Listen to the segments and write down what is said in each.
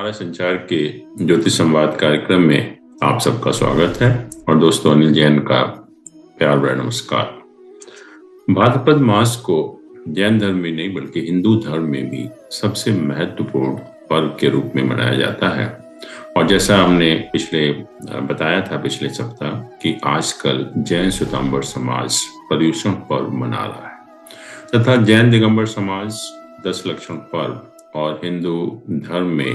तारा संचार के ज्योतिष संवाद कार्यक्रम में आप सबका स्वागत है। और दोस्तों, अनिल जैन का प्यार भरा नमस्कार। भाद्रपद मास को जैन धर्म में नहीं बल्कि हिंदू धर्म में भी सबसे महत्वपूर्ण पर्व के रूप में मनाया जाता है। और जैसा हमने बताया था पिछले सप्ताह कि आजकल जैन श्वेतांबर समाज पर्युषण पर्व मना रहा है तथा जैन दिगंबर समाज 10 लक्षण पर्व और हिंदू धर्म में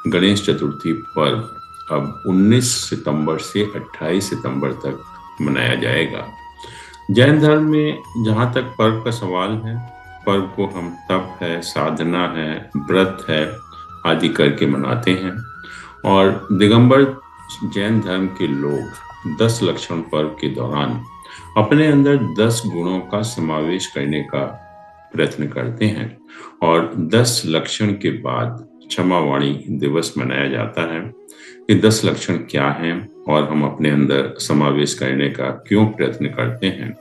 गणेश चतुर्थी पर्व अब 19 सितंबर से 28 सितंबर तक मनाया जाएगा। जैन धर्म में जहाँ तक पर्व का सवाल है, पर्व को हम तप है, साधना है, व्रत है आदि करके मनाते हैं। और दिगंबर जैन धर्म के लोग 10 लक्षण पर्व के दौरान अपने अंदर 10 गुणों का समावेश करने का प्रयत्न करते हैं। और 10 लक्षण के बाद क्षमावाणी दिवस मनाया जाता है। ये 10 लक्षण क्या हैं और हम अपने अंदर समावेश करने का क्यों प्रयत्न करते हैं।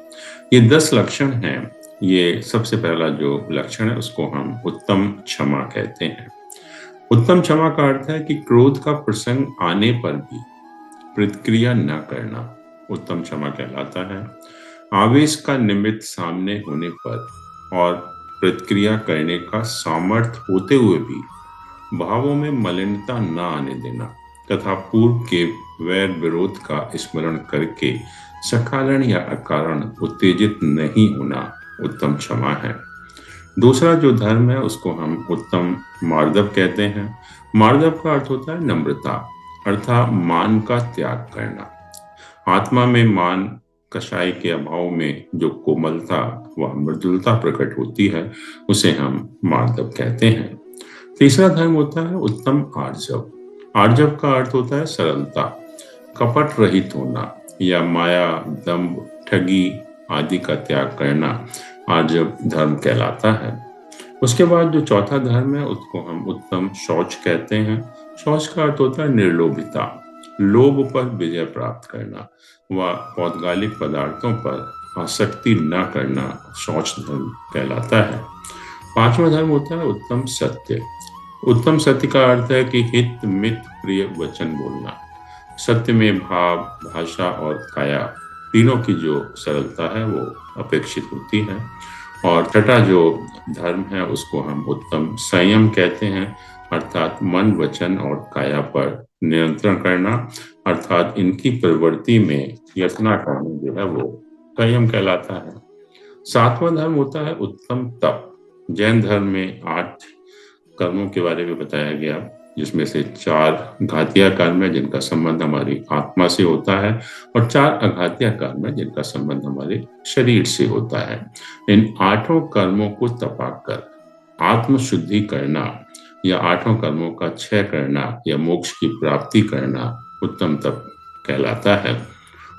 ये 10 लक्षण हैं। ये सबसे पहला जो लक्षण है उसको हम उत्तम क्षमा कहते हैं। उत्तम क्षमा का अर्थ है कि क्रोध का प्रसंग आने पर भी प्रतिक्रिया न करना उत्तम क्षमा कहलाता है। आवेश का निमित्त सामने होने पर और प्रतिक्रिया करने का सामर्थ्य होते हुए भी भावों में मलिनता न आने देना तथा पूर्व के वैर विरोध का स्मरण करके सकारण या अकारण उत्तेजित नहीं होना उत्तम क्षमा है। दूसरा जो धर्म है उसको हम उत्तम मार्दव कहते हैं। मार्दव का अर्थ होता है नम्रता, अर्थात मान का त्याग करना। आत्मा में मान कषाय के अभाव में जो कोमलता व मृदुलता प्रकट होती है उसे हम मार्दव कहते हैं। तीसरा धर्म होता है उत्तम आर्जव। आर्जव का अर्थ होता है सरलता, कपट रहित होना या माया, दंभ, ठगी आदि का त्याग करना आर्जव धर्म कहलाता है। उसके बाद जो चौथा धर्म है उसको हम उत्तम शौच कहते हैं। शौच का अर्थ होता है निर्लोभिता, लोभ पर विजय प्राप्त करना व पौद्गलिक पदार्थों पर आसक्ति न करना शौच धर्म कहलाता है। पांचवा धर्म होता है उत्तम सत्य। उत्तम सत्य का अर्थ है कि हित मित प्रिय वचन बोलना। सत्य में भाव, भाषा और काया तीनों की जो सरलता है वो अपेक्षित होती है। और छठा जो धर्म है उसको हम उत्तम संयम कहते हैं, अर्थात मन, वचन और काया पर नियंत्रण करना, अर्थात इनकी प्रवृत्ति में यत्न करना जो है वो संयम कहलाता है। सातवां धर्म होता है उत्तम तप। जैन धर्म में 8 कर्मों के बारे में बताया गया, जिसमें से 4 घातीय कर्म है जिनका संबंध हमारी आत्मा से होता है और 4 अघातीय कर्म है जिनका संबंध हमारे शरीर से होता है। इन 8 कर्मों को तपाकर आत्म शुद्धि करना या 8 कर्मों का क्षय करना या मोक्ष की प्राप्ति करना उत्तम तप कहलाता है।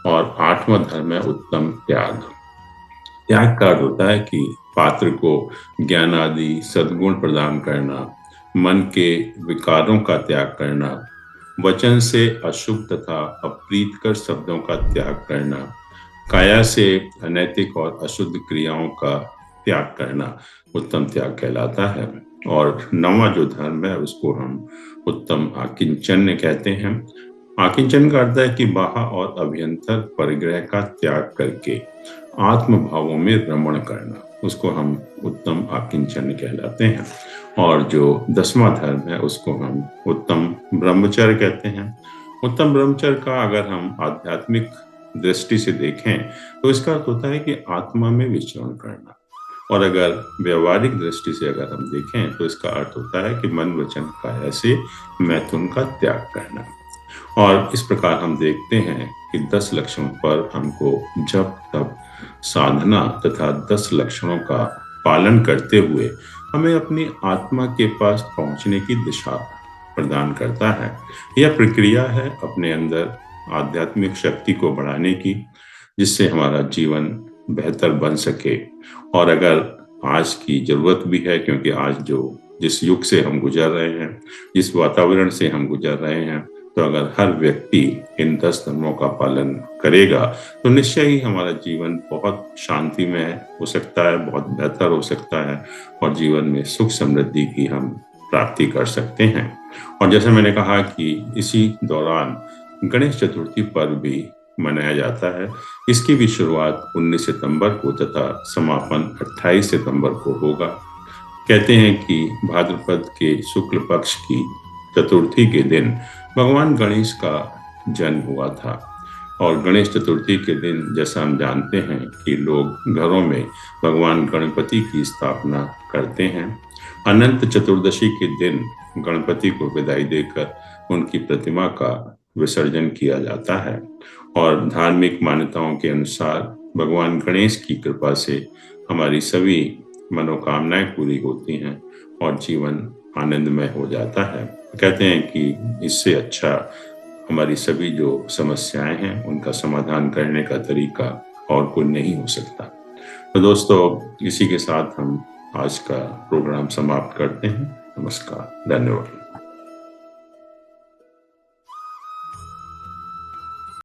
और 8वां धर्म है उत्तम त्याग। त्याग का अर्थ होता है कि पात्र को ज्ञान आदि सद्गुण प्रदान करना, मन के विकारों का त्याग करना, वचन से अशुभ तथा अप्रीतकर शब्दों का त्याग करना, काया से अनैतिक और अशुद्ध क्रियाओं का त्याग करना उत्तम त्याग कहलाता है। और 9वां जो धर्म है उसको हम उत्तम आकिंचन्य कहते हैं। आकिंचन का अर्थ है कि बाह्य और अभ्यंतर परिग्रह का त्याग करके आत्म भावों में रमण करना, उसको हम उत्तम आकिंचन्य कहलाते हैं। और जो 10वां धर्म है उसको हम उत्तम ब्रह्मचर्य कहते हैं। उत्तम ब्रह्मचर्य का अगर हम आध्यात्मिक दृष्टि से देखें तो इसका अर्थ होता है कि आत्मा में विचरण करना। और अगर व्यवहारिक दृष्टि से अगर हम देखें तो इसका अर्थ होता है कि मन, वचन, काया से मैथुन का त्याग करना। और इस प्रकार हम देखते हैं कि 10 लक्षणों पर हमको जप, तप, साधना तथा 10 लक्षणों का पालन करते हुए हमें अपनी आत्मा के पास पहुंचने की दिशा प्रदान करता है। यह प्रक्रिया है अपने अंदर आध्यात्मिक शक्ति को बढ़ाने की, जिससे हमारा जीवन बेहतर बन सके। और अगर आज की जरूरत भी है, क्योंकि आज जिस युग से हम गुजर रहे हैं, जिस वातावरण से हम गुजर रहे हैं, तो अगर हर व्यक्ति इन 10 धर्मों का पालन करेगा तो निश्चय ही हमारा जीवन बहुत शांतिमय हो सकता है, बहुत बेहतर हो सकता है और जीवन में सुख समृद्धि की हम प्राप्ति कर सकते हैं। और जैसे मैंने कहा कि इसी दौरान गणेश चतुर्थी पर्व भी मनाया जाता है। इसकी भी शुरुआत 19 सितंबर को तथा समापन 28 सितंबर को होगा। कहते हैं कि भाद्रपद के शुक्ल पक्ष की चतुर्थी के दिन भगवान गणेश का जन्म हुआ था। और गणेश चतुर्थी के दिन जैसा हम जानते हैं कि लोग घरों में भगवान गणपति की स्थापना करते हैं। अनंत चतुर्दशी के दिन गणपति को विदाई देकर उनकी प्रतिमा का विसर्जन किया जाता है। और धार्मिक मान्यताओं के अनुसार भगवान गणेश की कृपा से हमारी सभी मनोकामनाएं पूरी होती हैं और जीवन आनंदमय हो जाता है। कहते हैं कि इससे अच्छा हमारी सभी जो समस्याएं हैं उनका समाधान करने का तरीका और कोई नहीं हो सकता। तो दोस्तों, इसी के साथ हम आज का प्रोग्राम समाप्त करते हैं। नमस्कार, धन्यवाद।